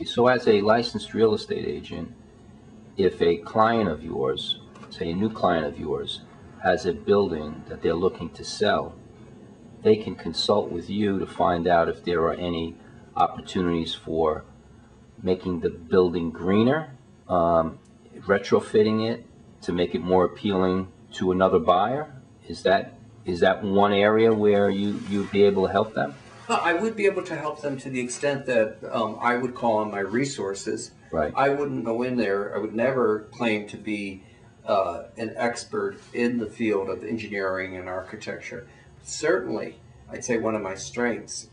So as a licensed real estate agent, if a client of yours, say a new client of yours, has a building that they're looking to sell, they can consult with you to find out if there are any opportunities for making the building greener, retrofitting it to make it more appealing to another buyer. Is that one area where you'd be able to help them? I would be able to help them to the extent that I would call on my resources. Right. I wouldn't go in there. I would never claim to be an expert in the field of engineering and architecture. Certainly, I'd say one of my strengths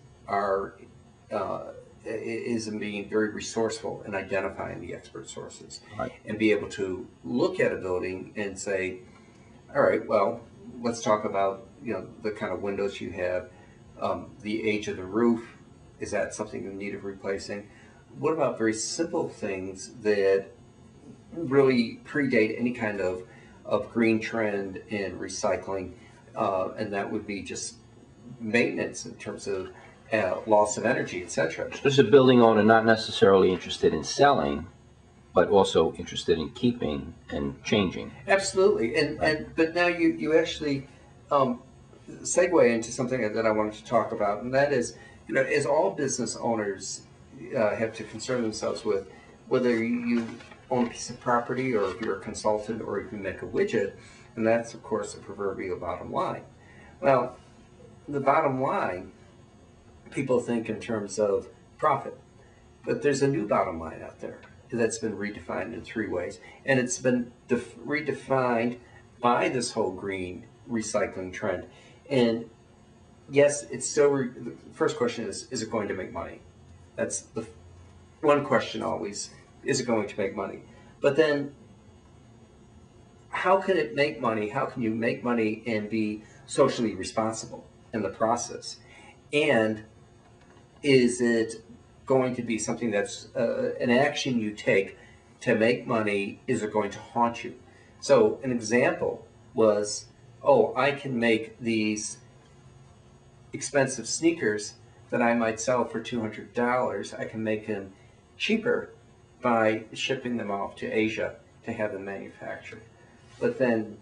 is in being very resourceful and identifying the expert sources, right, and be able to look at a building and say, all right, well, let's talk about the kind of windows you have. The age of the roof, is that something in need of replacing? What about very simple things that really predate any kind of green trend and recycling? And that would be just maintenance in terms of loss of energy, etc. There's a building owner not necessarily interested in selling, but also interested in keeping and changing. Absolutely. But now you actually segue into something that I wanted to talk about, and that is, as all business owners have to concern themselves with, whether you own a piece of property or if you're a consultant or if you make a widget, and that's of course the proverbial bottom line. Well, the bottom line, people think in terms of profit, but there's a new bottom line out there that's been redefined in 3 ways, and it's been redefined by this whole green recycling trend. And yes, it's still, the first question is it going to make money? That's the one question always, is it going to make money? But then, how can it make money? How can you make money and be socially responsible in the process? And is it going to be something that's an action you take to make money? Is it going to haunt you? So an example was, oh, I can make these expensive sneakers that I might sell for $200. I can make them cheaper by shipping them off to Asia to have them manufactured. But then,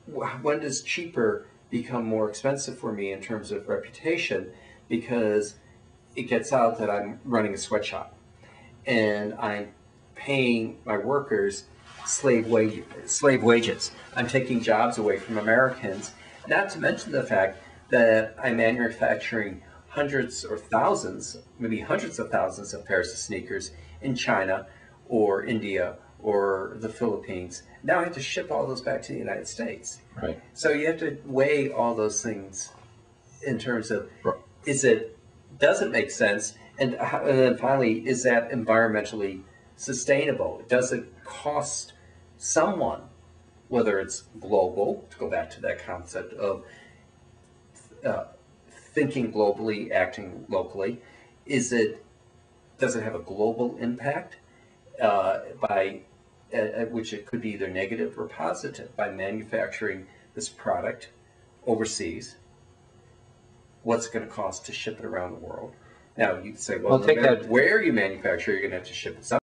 when does cheaper become more expensive for me in terms of reputation? Because it gets out that I'm running a sweatshop and I'm paying my workers slave wages. I'm taking jobs away from Americans, not to mention the fact that I'm manufacturing hundreds or thousands, maybe hundreds of thousands of pairs of sneakers in China or India or the Philippines. Now I have to ship all those back to the United States. Right. So you have to weigh all those things in terms of, does it make sense? And then finally, is that environmentally sustainable? Does it cost someone, whether it's global, to go back to that concept of thinking globally, acting locally, does it have a global impact which it could be either negative or positive, by manufacturing this product overseas? What's it going to cost to ship it around the world? Now you say, well, no matter where you manufacture, you're going to have to ship it somewhere.